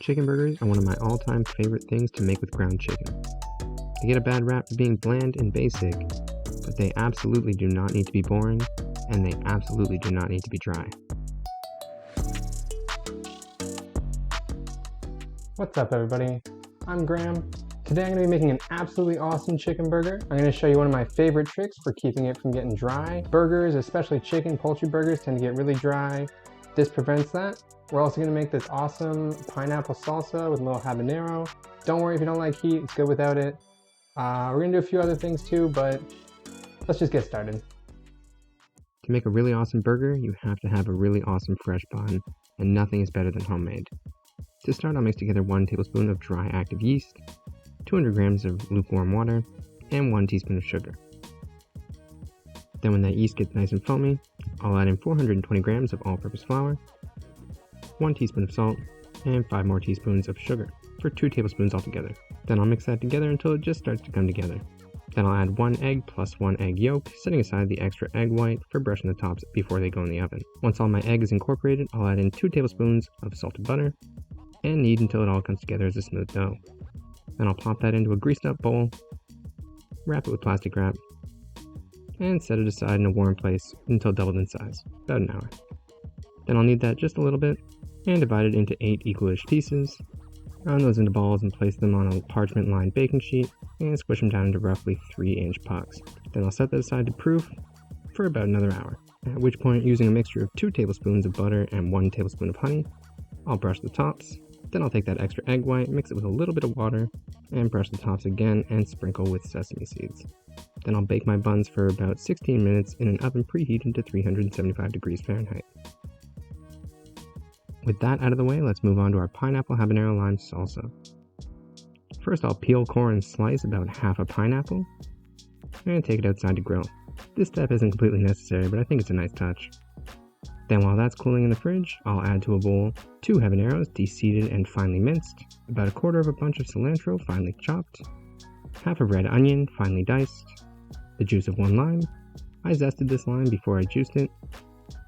Chicken burgers are one of my all-time favorite things to make with ground chicken. They get a bad rap for being bland and basic, but they absolutely do not need to be boring, and they absolutely do not need to be dry. What's up everybody, I'm Graham. Today I'm going to be making an absolutely awesome chicken burger. I'm going to show you one of my favorite tricks for keeping it from getting dry. Burgers, especially chicken, poultry burgers, tend to get really dry. This prevents that. We're also going to make this awesome pineapple salsa with a little habanero. Don't worry if you don't like heat, it's good without it. We're going to do a few other things too, but let's just get started. To make a really awesome burger, you have to have a really awesome fresh bun, and nothing is better than homemade. To start, I'll mix together 1 tablespoon of dry active yeast, 200 grams of lukewarm water, and 1 teaspoon of sugar. Then when that yeast gets nice and foamy, I'll add in 420 grams of all-purpose flour, 1 teaspoon of salt, and 5 more teaspoons of sugar, for 2 tablespoons altogether. Then I'll mix that together until it just starts to come together. Then I'll add 1 egg plus 1 egg yolk, setting aside the extra egg white for brushing the tops before they go in the oven. Once all my egg is incorporated, I'll add in 2 tablespoons of salted butter, and knead until it all comes together as a smooth dough. Then I'll pop that into a greased up bowl, wrap it with plastic wrap, and set it aside in a warm place until doubled in size, about an hour. Then I'll knead that just a little bit, and divide it into 8 equalish pieces, round those into balls and place them on a parchment-lined baking sheet, and squish them down into roughly 3-inch pucks. Then I'll set that aside to proof for about another hour, at which point, using a mixture of 2 tablespoons of butter and 1 tablespoon of honey, I'll brush the tops. Then I'll take that extra egg white, mix it with a little bit of water, and brush the tops again and sprinkle with sesame seeds. Then I'll bake my buns for about 16 minutes in an oven preheated to 375 degrees Fahrenheit. With that out of the way, let's move on to our pineapple habanero lime salsa. First, I'll peel, core, and slice about half a pineapple, and take it outside to grill. This step isn't completely necessary, but I think it's a nice touch. Then while that's cooling in the fridge, I'll add to a bowl 2 habaneros, de-seeded and finely minced, about a quarter of a bunch of cilantro, finely chopped, half a red onion, finely diced, the juice of 1 lime. I zested this lime before I juiced it.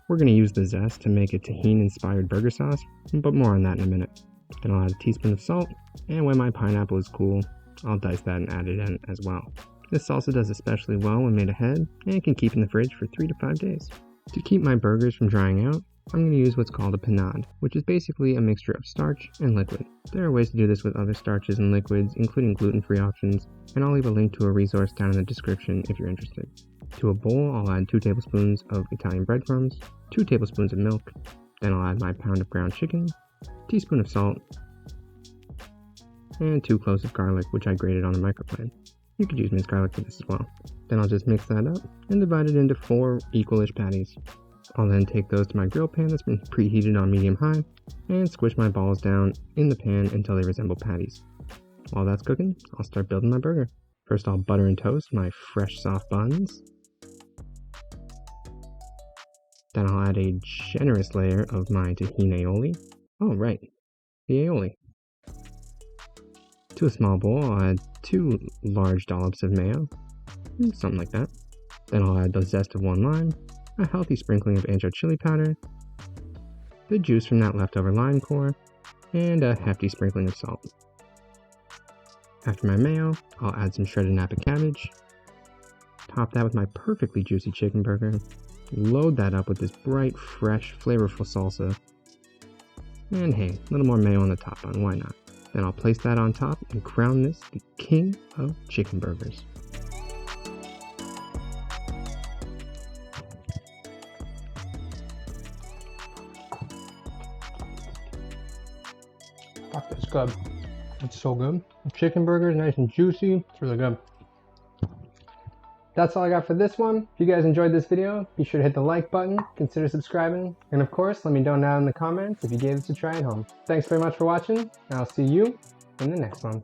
We're going to use the zest to make a tajin-inspired burger sauce, but more on that in a minute. Then I'll add a teaspoon of salt, and when my pineapple is cool, I'll dice that and add it in as well. This salsa does especially well when made ahead, and can keep in the fridge for 3 to 5 days. To keep my burgers from drying out, I'm going to use what's called a panade, which is basically a mixture of starch and liquid. There are ways to do this with other starches and liquids, including gluten-free options, and I'll leave a link to a resource down in the description if you're interested. To a bowl, I'll add 2 tablespoons of Italian breadcrumbs, 2 tablespoons of milk, then I'll add my pound of ground chicken, teaspoon of salt, and 2 cloves of garlic, which I grated on a microplane. You could use minced garlic for this as well. Then I'll just mix that up and divide it into 4 equalish patties. I'll then take those to my grill pan that's been preheated on medium-high and squish my balls down in the pan until they resemble patties. While that's cooking, I'll start building my burger. First I'll butter and toast my fresh soft buns. Then I'll add a generous layer of my tahini aioli. Oh right, the aioli. To a small bowl, I'll add 2 large dollops of mayo, something like that. Then I'll add the zest of 1 lime, a healthy sprinkling of ancho chili powder, the juice from that leftover lime core, and a hefty sprinkling of salt. After my mayo, I'll add some shredded Napa cabbage, top that with my perfectly juicy chicken burger, load that up with this bright, fresh, flavorful salsa, and hey, a little more mayo on the top bun, why not? Then I'll place that on top and crown this the king of chicken burgers. Fuck, that's good. It's so good. The chicken burger is nice and juicy. It's really good. That's all I got for this one. If you guys enjoyed this video, be sure to hit the like button, consider subscribing, and of course, let me know down in the comments if you gave this a try at home. Thanks very much for watching, and I'll see you in the next one.